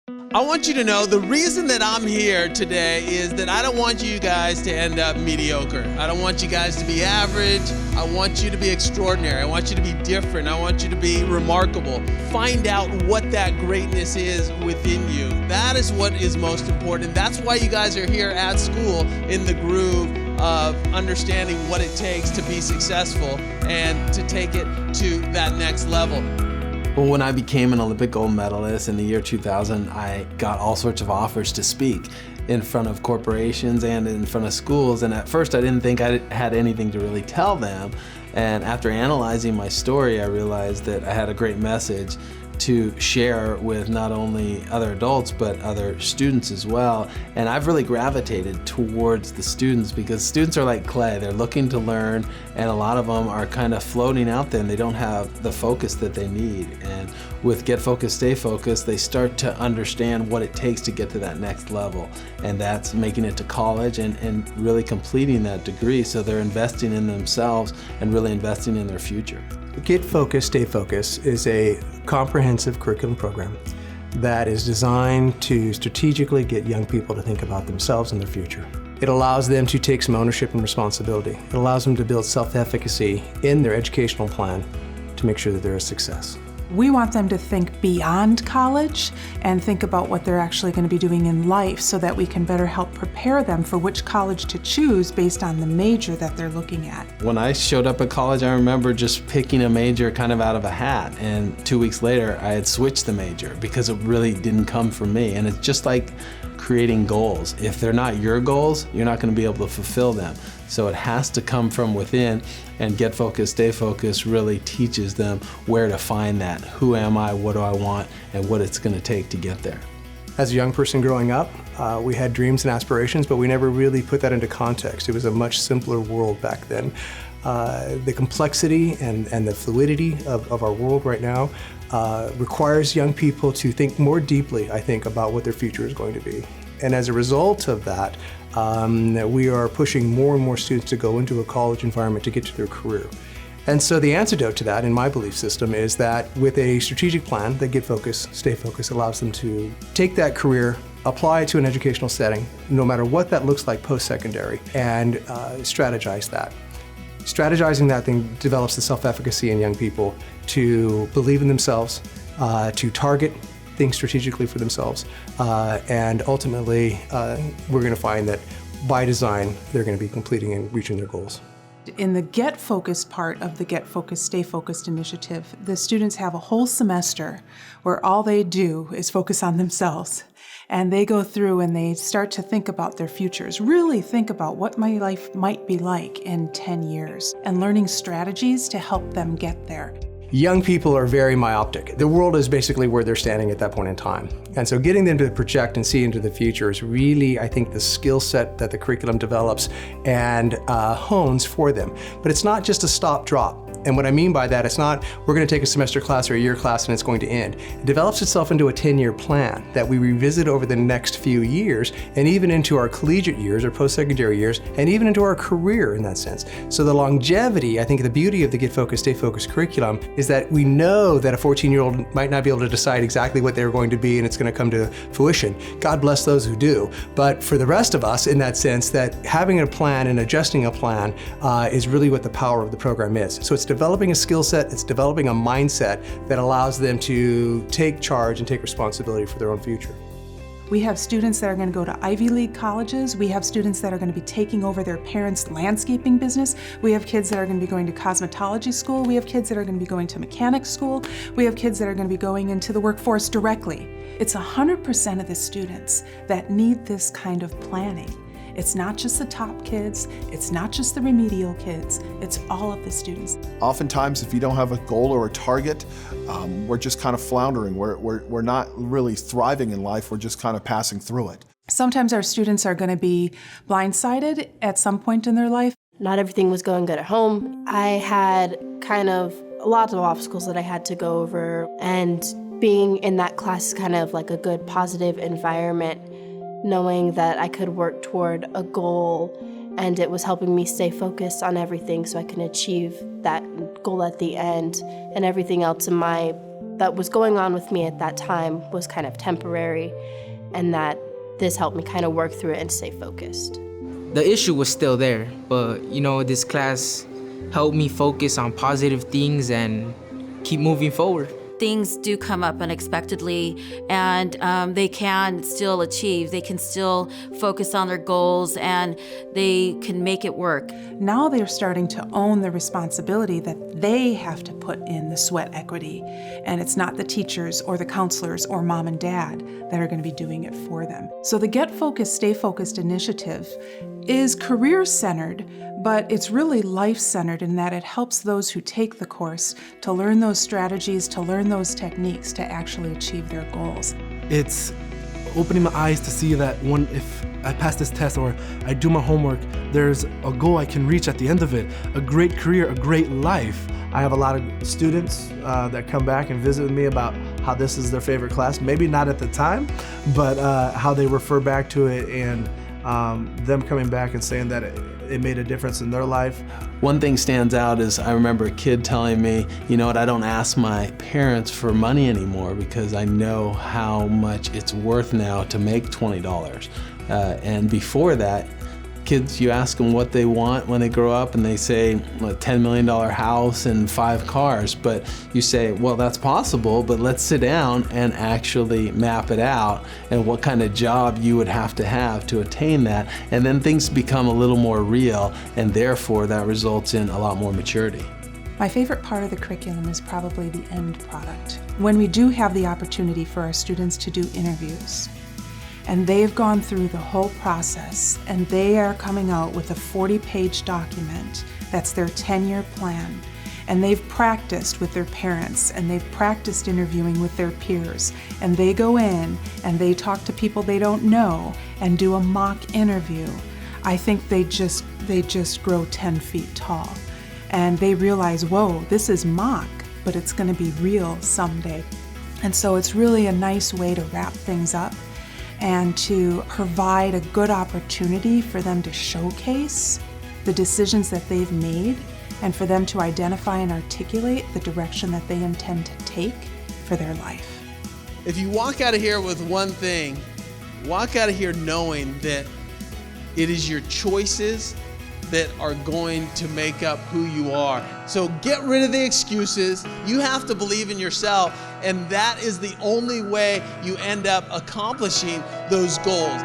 I want you to know the reason that I'm here today is that I don't want you guys to end up mediocre. I don't want you guys to be average. I want you to be extraordinary. I want you to be different. I want you to be remarkable. Find out what that greatness is within you. That is what is most important. That's why you guys are here at school in the groove of understanding what it takes to be successful and to take it to that next level. Well, when I became an Olympic gold medalist in the year 2000, I got all sorts of offers to speak in front of corporations and in front of schools. And at first I didn't think I had anything to really tell them. And after analyzing my story, I realized that I had a great message to share with not only other adults but other students as well. And I've really gravitated towards the students because students are like clay. They're looking to learn, and a lot of them are kind of floating out there and they don't have the focus that they need. And with Get Focused, Stay Focused, they start to understand what it takes to get to that next level. And that's making it to college and really completing that degree, so they're investing in themselves and really investing in their future. Get Focused, Stay Focused is a comprehensive curriculum program that is designed to strategically get young people to think about themselves and their future. It allows them to take some ownership and responsibility. It allows them to build self-efficacy in their educational plan to make sure that they're a success. We want them to think beyond college and think about what they're actually going to be doing in life so that we can better help prepare them for which college to choose based on the major that they're looking at. When I showed up at college, I remember just picking a major kind of out of a hat, and 2 weeks later I had switched the major because it really didn't come from me. And it's just like creating goals. If they're not your goals, you're not going to be able to fulfill them. So it has to come from within, and Get Focused, Stay Focused really teaches them where to find that. Who am I, what do I want, and what it's going to take to get there. As a young person growing up, we had dreams and aspirations, but we never really put that into context. It was a much simpler world back then. The complexity and the fluidity of our world right now requires young people to think more deeply, I think, about what their future is going to be. And as a result of that, we are pushing more and more students to go into a college environment to get to their career. And so the antidote to that, in my belief system, is that with a strategic plan that Get Focused, Stay Focused allows them to take that career, apply it to an educational setting, no matter what that looks like post-secondary, and strategize that. Strategizing that thing develops the self-efficacy in young people to believe in themselves, to target things strategically for themselves, and ultimately we're going to find that by design they're going to be completing and reaching their goals. In the Get Focused part of the Get Focused, Stay Focused initiative, the students have a whole semester where all they do is focus on themselves. And they go through and they start to think about their futures, really think about what my life might be like in 10 years, and learning strategies to help them get there. Young people are very myopic. The world is basically where they're standing at that point in time. And so getting them to project and see into the future is really, I think, the skill set that the curriculum develops and hones for them. But it's not just a stop drop. And what I mean by that, it's not we're going to take a semester class or a year class and it's going to end. It develops itself into a 10-year plan that we revisit over the next few years, and even into our collegiate years or post-secondary years, and even into our career in that sense. So the longevity, I think the beauty of the Get Focused, Stay Focused curriculum is that we know that a 14-year-old might not be able to decide exactly what they're going to be and it's going to come to fruition. God bless those who do. But for the rest of us, in that sense, that having a plan and adjusting a plan is really what the power of the program is. So it's developing a skill set, it's developing a mindset that allows them to take charge and take responsibility for their own future. We have students that are going to go to Ivy League colleges. We have students that are going to be taking over their parents' landscaping business. We have kids that are going to be going to cosmetology school. We have kids that are going to be going to mechanic school. We have kids that are going to be going into the workforce directly. It's 100% of the students that need this kind of planning. It's not just the top kids, it's not just the remedial kids, it's all of the students. Oftentimes, if you don't have a goal or a target, we're just kind of floundering. We're not really thriving in life, we're just kind of passing through it. Sometimes our students are going to be blindsided at some point in their life. Not everything was going good at home. I had kind of lots of obstacles that I had to go over, and being in that class is kind of like a good positive environment, knowing that I could work toward a goal, and it was helping me stay focused on everything so I can achieve that goal at the end, and everything else in my that was going on with me at that time was kind of temporary, and that this helped me kind of work through it and stay focused. The issue was still there, but this class helped me focus on positive things and keep moving forward. Things do come up unexpectedly, and they can still achieve. They can still focus on their goals, and they can make it work. Now they're starting to own the responsibility that they have to put in the sweat equity, and it's not the teachers or the counselors or mom and dad that are going to be doing it for them. So the Get Focused, Stay Focused initiative is career-centered, but it's really life-centered in that it helps those who take the course to learn those strategies, to learn those techniques to actually achieve their goals. It's opening my eyes to see that if I pass this test or I do my homework, there's a goal I can reach at the end of it, a great career, a great life. I have a lot of students that come back and visit with me about how this is their favorite class. Maybe not at the time, but how they refer back to it, and them coming back and saying that it made a difference in their life. One thing stands out is I remember a kid telling me, you know what, I don't ask my parents for money anymore because I know how much it's worth now to make $20. And before that, kids, you ask them what they want when they grow up and they say a $10 million house and 5 cars, but you say, well, that's possible, but let's sit down and actually map it out and what kind of job you would have to attain that. And then things become a little more real, and therefore that results in a lot more maturity. My favorite part of the curriculum is probably the end product. When we do have the opportunity for our students to do interviews, and they've gone through the whole process, and they are coming out with a 40-page document that's their 10-year plan, and they've practiced with their parents, and they've practiced interviewing with their peers, and they go in and they talk to people they don't know and do a mock interview. I think they just grow 10 feet tall, and they realize, whoa, this is mock, but it's going to be real someday. And so it's really a nice way to wrap things up and to provide a good opportunity for them to showcase the decisions that they've made, and for them to identify and articulate the direction that they intend to take for their life. If you walk out of here with one thing, walk out of here knowing that it is your choices that are going to make up who you are. So get rid of the excuses. You have to believe in yourself, and that is the only way you end up accomplishing those goals.